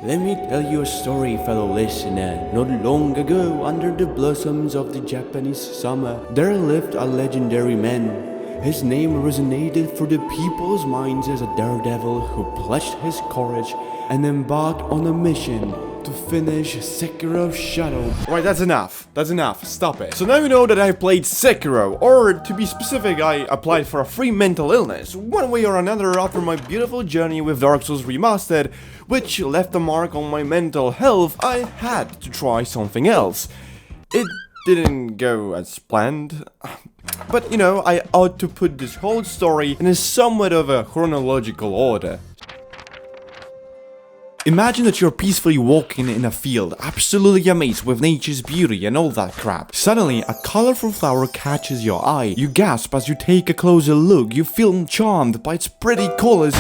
Let me tell you a story, fellow listener. Not long ago, under the blossoms of the Japanese summer, there lived a legendary man. His name resonated through the people's minds as a daredevil who pledged his courage and embarked on a mission to finish Sekiro's shadow. Right, that's enough. That's enough. Stop it. So now you know that I played Sekiro, or to be specific, I applied for a free mental illness, one way or another after my beautiful journey with Dark Souls Remastered, which left a mark on my mental health. I had to try something else. It didn't go as planned. But you know, I ought to put this whole story in a somewhat of a chronological order. Imagine that you're peacefully walking in a field, absolutely amazed with nature's beauty and all that crap. Suddenly, a colorful flower catches your eye. You gasp as you take a closer look. You feel charmed by its pretty colors.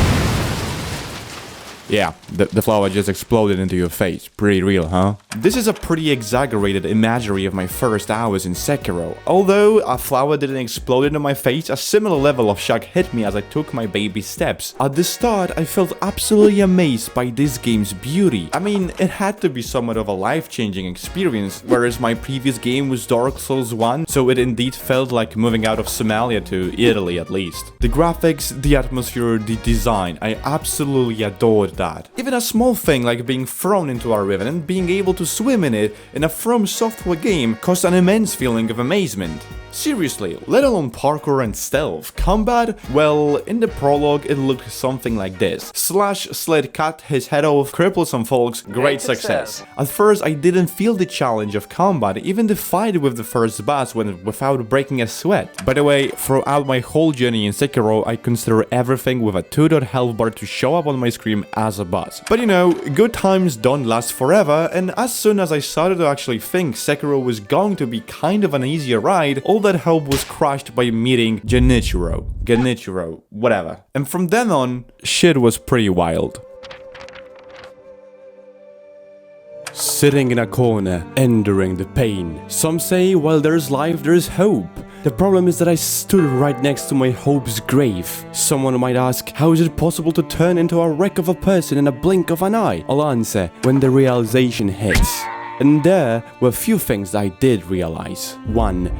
Yeah, the flower just exploded into your face. Pretty real, huh? This is a pretty exaggerated imagery of my first hours in Sekiro. Although a flower didn't explode into my face, a similar level of shock hit me as I took my baby steps. At the start, I felt absolutely amazed by this game's beauty. I mean, it had to be somewhat of a life-changing experience, whereas my previous game was Dark Souls 1, so it indeed felt like moving out of Somalia to Italy at least. The graphics, the atmosphere, the design, I absolutely adored that. Even a small thing like being thrown into a river and being able to swim in it in a Fromsoftware game caused an immense feeling of amazement. Seriously, let alone parkour and stealth. Combat? Well, in the prologue it looked something like this. Slash slid cut his head off, cripple some folks, great success. At first I didn't feel the challenge of combat, even the fight with the first boss went without breaking a sweat. By the way, throughout my whole journey in Sekiro, I consider everything with a 2-dot health bar to show up on my screen as a boss. But you know, good times don't last forever, and as soon as I started to actually think Sekiro was going to be kind of an easier ride, all that hope was crushed by meeting Genichiro, whatever. And from then on, shit was pretty wild. Sitting in a corner, enduring the pain. Some say while there's life, there's hope. The problem is that I stood right next to my hope's grave. Someone might ask, how is it possible to turn into a wreck of a person in a blink of an eye? I'll answer, when the realization hits. And there were a few things I did realize. 1.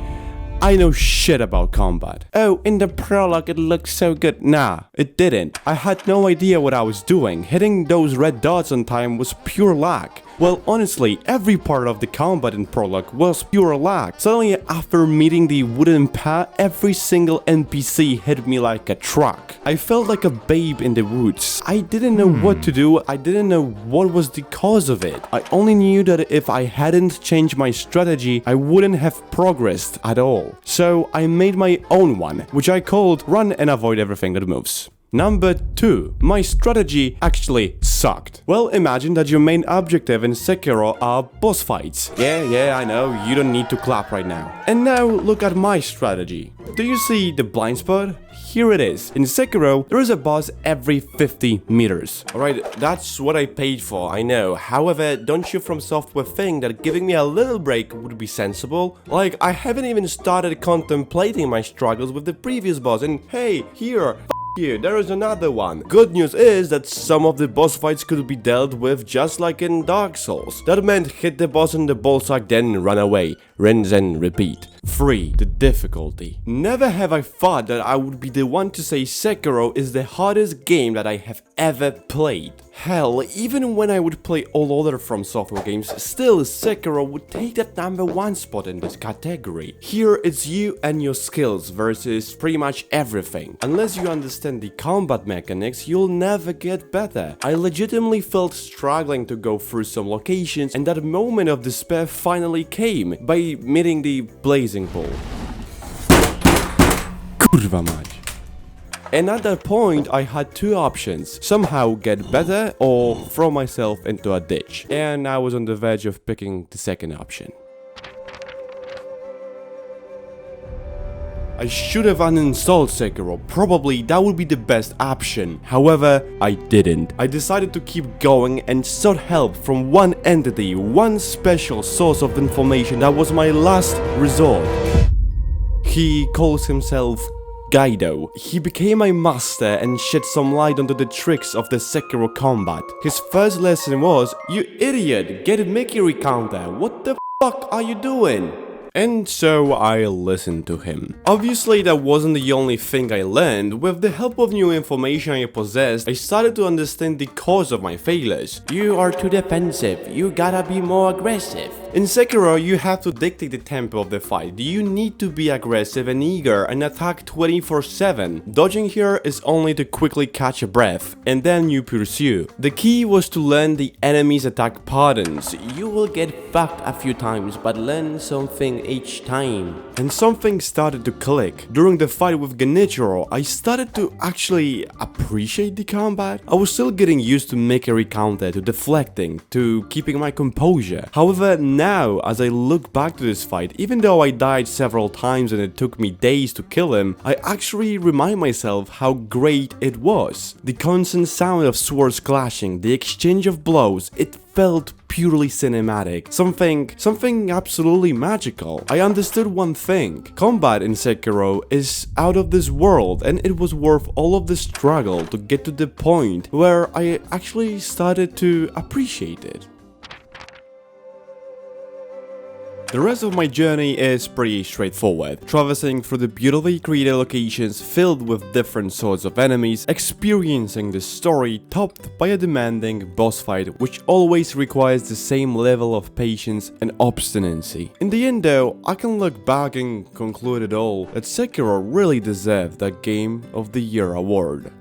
I know shit about combat. Oh, in the prologue it looked so good. Nah, it didn't. I had no idea what I was doing. Hitting those red dots on time was pure luck. Well, honestly, every part of the combat in prologue was pure luck. Suddenly, after meeting the wooden path, every single NPC hit me like a truck. I felt like a babe in the woods. I didn't know what to do. I didn't know what was the cause of it. I only knew that if I hadn't changed my strategy, I wouldn't have progressed at all. So I made my own one, which I called Run and Avoid Everything That Moves. Number 2. My strategy actually sucked. Well, imagine that your main objective in Sekiro are boss fights. Yeah, I know, you don't need to clap right now. And now look at my strategy. Do you see the blind spot? Here it is. In Sekiro, there is a boss every 50 meters. Alright, that's what I paid for, I know. However, don't you Fromsoftware think that giving me a little break would be sensible? Like, I haven't even started contemplating my struggles with the previous boss, and hey, here, you, there is another one. Good news is that some of the boss fights could be dealt with just like in Dark Souls. That meant hit the boss in the ballsack, then run away. Rinse and repeat. 3. The difficulty. Never have I thought that I would be the one to say Sekiro is the hardest game that I have ever played. Hell, even when I would play all other Fromsoftware games, still Sekiro would take that number 1 spot in this category. Here it's you and your skills versus pretty much everything. Unless you understand the combat mechanics, you'll never get better. I legitimately felt struggling to go through some locations, and that moment of despair finally came by meeting the blazing pole. Kurwa mać. And at that point, I had 2 options. Somehow get better or throw myself into a ditch. And I was on the verge of picking the second option. I should have uninstalled Sekiro. Probably that would be the best option. However, I didn't. I decided to keep going and sought help from one entity, one special source of information that was my last resort. He calls himself Gaido. He became my master and shed some light onto the tricks of the Sekiro combat. His first lesson was, "You idiot, get a Mickey recounter, what the fuck are you doing?" And so I listened to him. Obviously, that wasn't the only thing I learned. With the help of new information I possessed, I started to understand the cause of my failures. You are too defensive, you gotta be more aggressive. In Sekiro, you have to dictate the tempo of the fight. You need to be aggressive and eager and attack 24/7. Dodging here is only to quickly catch a breath, and then you pursue. The key was to learn the enemy's attack patterns. You will get fucked a few times, but learn something each time. And something started to click. During the fight with Genichiro, I started to actually appreciate the combat. I was still getting used to Mikiri counter, to deflecting, to keeping my composure. However, now, as I look back to this fight, even though I died several times and it took me days to kill him, I actually remind myself how great it was. The constant sound of swords clashing, the exchange of blows, it felt purely cinematic, something absolutely magical. I understood one thing: combat in Sekiro is out of this world, and it was worth all of the struggle to get to the point where I actually started to appreciate it. The rest of my journey is pretty straightforward, traversing through the beautifully created locations filled with different sorts of enemies, experiencing the story topped by a demanding boss fight which always requires the same level of patience and obstinacy. In the end though, I can look back and conclude it all that Sekiro really deserved that Game of the Year award.